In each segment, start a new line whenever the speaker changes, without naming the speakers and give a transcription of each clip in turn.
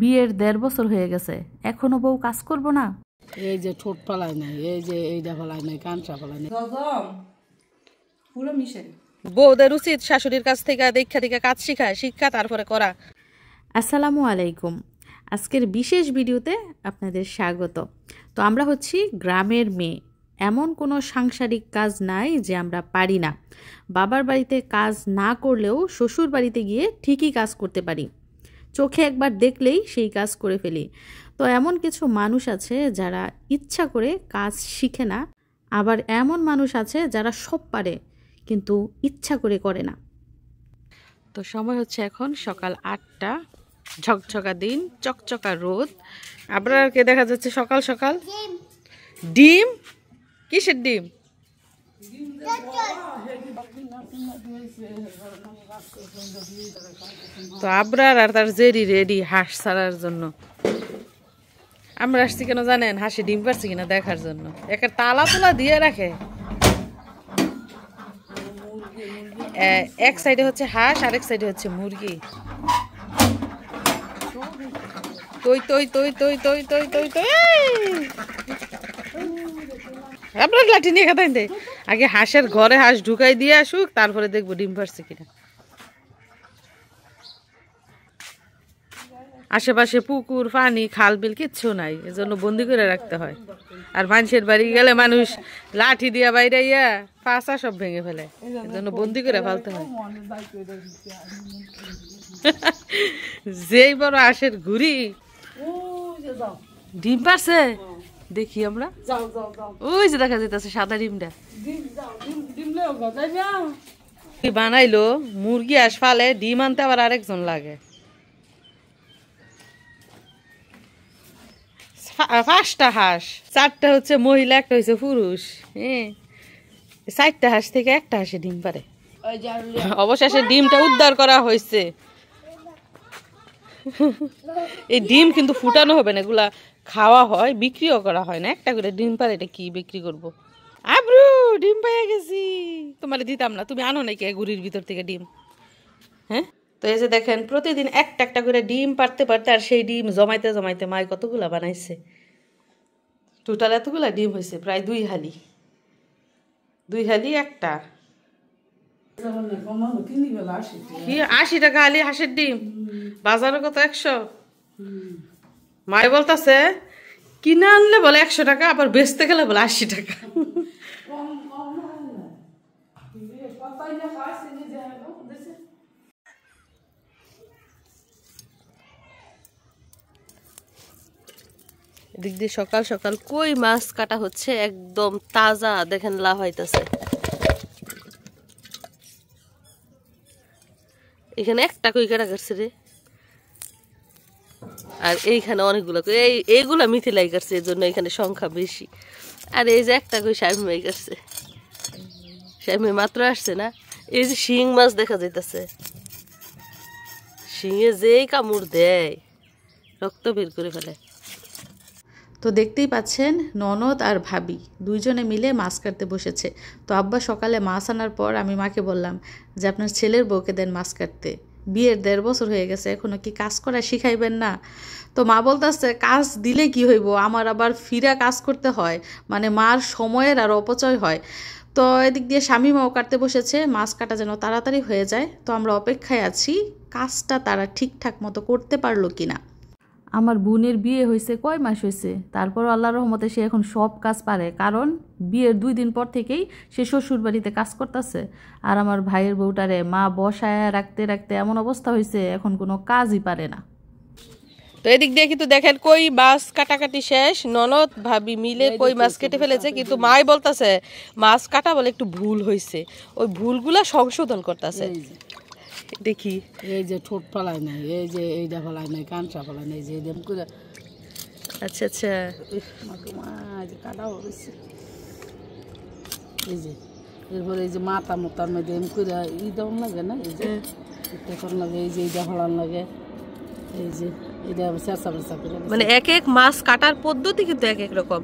বিয়ের ১.৫ বছর হয়ে গেছে, এখনো বউ কাজ করবো না?
এই যে ঠোঁট পালায় নাই, এই যে এইটা পালায় নাই, কানটা পালায় নাই।
বউদের উচিত শাশুড়ির কাছ থেকে দেখা কাজ শিক্ষা তারপরে করা।
আসসালামু আলাইকুম। আজকের বিশেষ ভিডিওতে আপনাদের স্বাগত। তো আমরা হচ্ছি গ্রামের মেয়ে, এমন কোনো সাংসারিক কাজ নাই যে আমরা পারি না। বাবার বাড়িতে কাজ না করলেও শ্বশুর বাড়িতে গিয়ে ঠিকই কাজ করতে পারি, চোখে একবার দেখলেই সেই কাজ করে ফেলি। তো এমন কিছু মানুষ আছে যারা ইচ্ছা করে কাজ শিখে না, আবার এমন মানুষ আছে যারা সব পারে কিন্তু ইচ্ছা করে করে না।
তো সময় হচ্ছে এখন সকাল ৮টা, ঝকঝকা দিন, চকচকা রোদ। আপনারকে দেখা যাচ্ছে সকাল সকাল ডিম। কিসের ডিম? তো আবরার আর তার জেরি রেডি হাঁস ছাড়ার জন্য। আমরা আসছি কেন জানেন? হাঁসে ডিম পারছি কিনা দেখার জন্য। একটা তালা তোলা দিয়ে রাখে, এক সাইডে হচ্ছে হাঁস, আরেক সাইডে হচ্ছে মুরগি। তৈ তৈ তৈ তৈ তৈ তৈ তৈ তৈ আপনার লাঠি নিয়ে খাতাই দে। আগে হাঁসের ঘরে হাঁস ঢুকাই দিয়ে আসুক, তারপরে দেখবো ডিম পারছে কিনা। আশেপাশে পুকুর, পানি, খাল বিল কিচ্ছু নাই, এজন্য বন্দি করে রাখতে হয়। আর মানুষের বাড়ি গেলে মানুষ লাঠি দিয়া বাইরে পাশা সব ভেঙে ফেলে, এজন্য বন্দি করে ফেলতে হয়। যেই বড় হাঁসের ঘুরি ডিম পারছে দেখি আমরা। ওই যে দেখা যাইতেছে সাদা ডিমটা। বানাইলো মুরগি হাঁস ফালে, ডিম আনতে আবার আরেকজন লাগে। 5টা হাঁস, 4টা হচ্ছে মহিলা, একটা হচ্ছে পুরুষ। হ্যাঁ, 4টা হাঁস থেকে একটা হাঁসে ডিম পারে। অবশেষে ডিমটা উদ্ধার করা হয়েছে। এই ডিম কিন্তু ফুটানো হবে না, এগুলা খাওয়া হয়, বিক্রিও করা হয় না। একটা করে ডিম পারে, এটা কি বিক্রি করবো? আব্রু ডিম পেয়ে গেছি, তোমার দিতাম না, তুমি আনো নাকি গুড়ির ভিতর থেকে ডিম? হ্যাঁ, তো এই যে দেখেন প্রতিদিন একটা একটা করে ডিম পারতে পারতে, আর সেই ডিম জমাইতে জমাইতে মায় কতগুলা বানাইছে। টোটাল এতগুলা ডিম হয়েছে, প্রায় 2 হালি। 2 হালি একটা 80 টাকা হালি হাঁসের ডিম। বাজারে কত? 100। মায় বলতেছে কিনে আনলে বলে 100 টাকা, আবার বেচতে গেলে বলে 80 টাকা। এদিক দিয়ে সকাল সকাল কই মাছ কাটা হচ্ছে, একদম তাজা। দেখেন লাভ হইতেছে। এখানে একটা কই কাটা কাটছে রে, আর এইখানে অনেকগুলো। এইগুলা মিথিলাই কাটছে, এই জন্য এখানে সংখ্যা বেশি। আর এই যে একটা কই শামিমাই কাটছে, শামিমাই মাত্র আসছে না। এই যে শিং মাছ দেখা যাইতেছে, শিঙে যেই কামড় দেয় রক্ত বের করে ফেলে।
তো দেখতেই পাচ্ছেন ননদ আর ভাবি দুইজনে মিলে মাছ কাটতে বসেছে। তো আব্বা সকালে মাছ আনার পর আমি মাকে বললাম যে আপনার ছেলের বউকে দেন মাছ কাটতে, বিয়ের 1.5 বছর হয়ে গেছে, এখনো কি কাজ করা শিখাইবেন না? তো মা বলতেছে কাজ দিলে কি হইব, আমার আবার ফিরা কাজ করতে হয়, মানে মার সময়ের আর অপচয় হয়। তো এদিক দিয়ে শামিমাও কাটতে বসেছে, মাছ কাটা যেন তাড়াতাড়ি হয়ে যায়। তো আমরা অপেক্ষায় আছি কাজটা তারা ঠিকঠাক মতো করতে পারলো কিনা। আমার বোনের বিয়ে হয়েছে কয় মাস হয়েছে, তারপর আল্লাহর রহমতে সে এখন সব কাজ পারে, কারণ বিয়ের 2 দিন পর থেকেই সে শ্বশুর বাড়িতে কাজ করতেছে। আর আমার ভাইয়ের বউটারে মা বসায় রাখতে রাখতে এমন অবস্থা হয়েছে, এখন কোনো কাজই পারে না।
তো এদিক দিয়ে কিন্তু দেখেন কই মাছ কাটাকাটি শেষ, ননদ ভাবি মিলে কই মাছ কেটে ফেলেছে। কিন্তু মাই বলতেছে মাছ কাটা বলে একটু ভুল হয়েছে, ওই ভুলগুলা সংশোধন করতেছে। দেখি
এই যে ঠোঁট পালায় নাই, এই যে এইটা পালায় নাই, কানটা পালায় নাই, যে এরকম করে।
আচ্ছা আচ্ছা,
কাটা হয়েছে। এই যে এরপরে এই যে মাথা মোতার মধ্যে এম করে দেওয়ান লাগে না, এই যে করার লাগে, এই যে এইটা ফলান লাগে, এই যে এটা চেঁচা বেচা করে।
মানে এক এক মাছ কাটার পদ্ধতি কিন্তু এক এক রকম।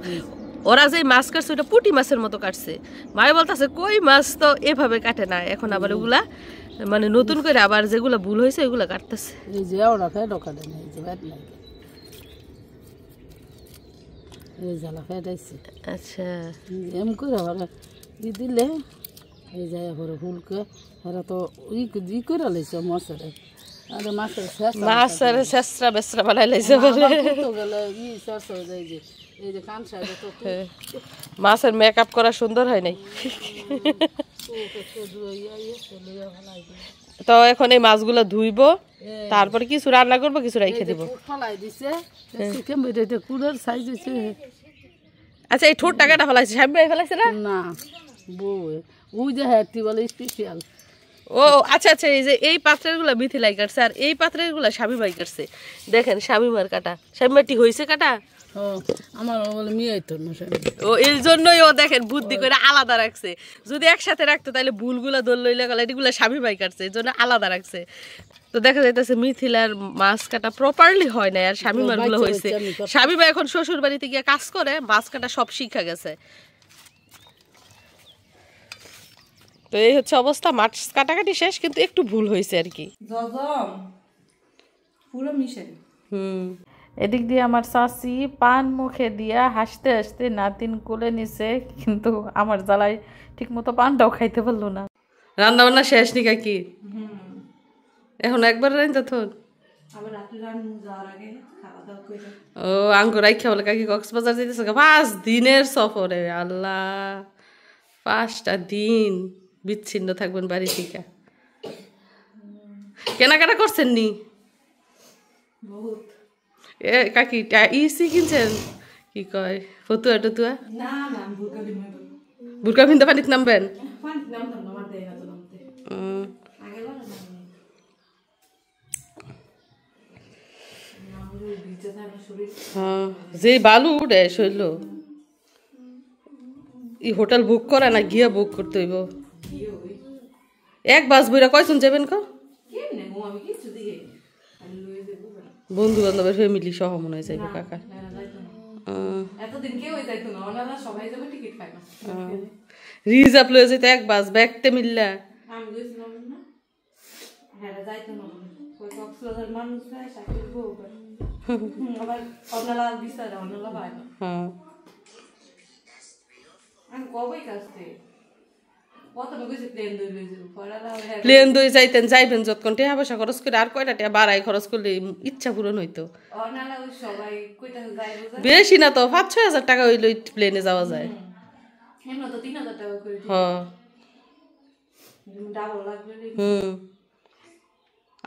ওরা যে মাছ কাটছে ওটা পুঁটি মাছের মতো কাটছে। মায়ে বলতেছে কই মাছ তো এভাবে কাটে না, এখন আবার ওগুলা মানে নতুন করে আবার যেগুলো ভুল হয়েছে ওইগুলো কাটতেছে।
এই যে ওরা ফেটো কাটে না, এই যে ফেট লাগে, এই জ্বালা ফেটাইছে।
আচ্ছা
এম করে আবার ই দিলে এই যে পরে ফুলকে এরা তো ই করে লাইছে মাছের, আরে মাছের
শেষরা বেসরা বানাই লাইছে বলে।
গেলে ই শেষ হয়ে যায়, যে এই যে কান সাইডে তো
মাছের মেকআপ করা সুন্দর হয় নাই। তো এখন এই মাছগুলো ধুইবো, তারপরে কিছু রান্না করবো, কিছু রাইখে দিব।
ফলাই দিছে কুড়ের সাইজ হয়েছে।
আচ্ছা এই ঠোঁট টাকাটা ফেলাইছে, সামনে ফেলাইছে না?
না বউ ওই যে হ্যাটি বলে স্পেশাল।
ও আচ্ছা আচ্ছা, এই যে এই পাত্রের গুলা মিথিলাই কাটছে, আর এই পাত্রের গুলা স্বামীমাই কাটছে। দেখেন স্বামীমার কাটা, স্বামীমাটি হয়েছে কাটা।
আমার বলে মেয়ে তো না,
ও এই জন্যই ও দেখেন বুদ্ধি করে আলাদা রাখছে। যদি একসাথে রাখতো তাহলে ভুলগুলা দল লইলে গেল, এগুলো স্বামীমাই কাটছে, এই জন্য আলাদা রাখছে। তো দেখা যাইতেছে মিথিলার মাছ কাটা প্রপারলি হয় না, আর স্বামীমার গুলো হয়েছে। স্বামীমা এখন শ্বশুর বাড়িতে গিয়ে কাজ করে, মাছ কাটা সব শিখা গেছে। তো এই হচ্ছে অবস্থা, মাছ কাটাকাটি শেষ, কিন্তু একটু ভুল হয়েছে আর কি।
এদিক দিয়ে আমার শাশি পান মুখে দিয়া হাসতে হাসতে নাতিন কোলে নিছে, কিন্তু আমার জ্বালায় ঠিক মতো পানটাও খাইতে পারলো না।
রান্না বান্না শেষ নি কাকি? এখন একবার রান্না থন ও আঙ্গুর রাইখা বলে কাকি কক্সবাজার যেতেছে 5 দিনের সফরে। আল্লাহ, 5টা দিন বিচ্ছিন্ন থাকবেন বাড়ি থেকে। কেনাকাটা করছেন নি? এ কাকি ইসি কিনছেন? কি কয় ফতুয়া টতুয়া? বুরকা ভিন্দা পানিত নামবেন? যে বালু উঠে শৈল, ই হোটেল বুক করে না, গিয়া বুক করতে হইব। এক বাস বইরা কয়জন যাবেন ক? বন্ধু বান্ধবের ফ্যামিলি সহ মনে হয় যাইব কাকা। রিজার্ভ লয়ে যেতে এক বাস ব্যাগতে মিললা। প্লেন দই যাইতেন, যাইবেন যতক্ষণ টেহা পয়সা খরচ করে, আর কয়টা টেহা বাড়াই খরচ করলে ইচ্ছা পূরণ হইতো। বেশি না তো, 5-6 হাজার টাকা হইলো প্লেনে যাওয়া যায়।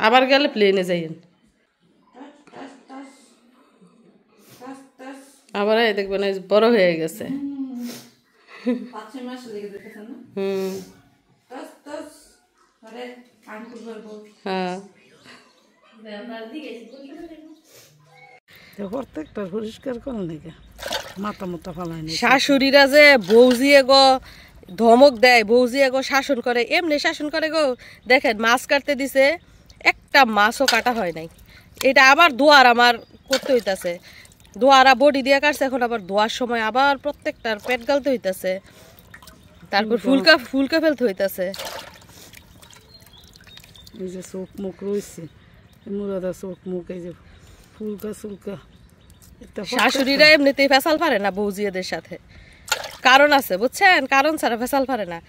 আবার গেলে প্লেনে যাইয়েন, আবার দেখবেন বড় হয়ে গেছে।
প্রত্যেকটা পরিষ্কার করে নাকি মাথা মতো ফালাই।
শাশুড়িরা যে বৌজিয়ে গো ধমক দেয়, বৌজিয়ে গো শাসন করে, এমনি শাসন করে গো। দেখেন মাছ কাটতে দিছে, একটা মাছও কাটা হয় নাই। এটা আবার দোয়ার আমার করতে হইতাছে, দোয়ারা বডি দিয়ে কাটছে, এখন আবার ধোয়ার সময় আবার প্রত্যেকটার পেট গালতে হইতাছে, তারপর ফুলকা ফেলতে হইতাছে।
এই যে চোখ মুখ রয়েছে, মুরাদা চোখ মুখ, এই যে ফুলকা চুলকা।
শাশুড়িরা এমনিতেই ফেসাল পারে না বৌজিদের সাথে, কারণ আছে বুঝছেন, কারণ ছাড়া ফেসাল পারে না।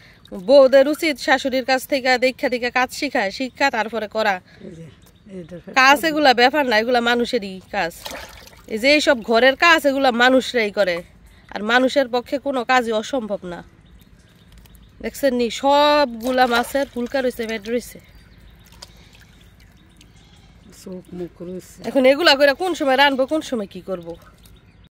বউদের উচিত শাশুড়ির কাছ থেকে দেখা কাজ শিক্ষা তারপরে করা কাজ। এগুলা ব্যাপার না, এগুলা মানুষেরই কাজ। এই যে এইসব ঘরের কাজ এগুলা মানুষরাই করে, আর মানুষের পক্ষে কোনো কাজই অসম্ভব না। দেখছেন নি সবগুলা মাছের ফুলকা রয়েছে, পেট রয়েছে, এখন এগুলা করে কোন সময় রানবো, কোন সময় কি করব।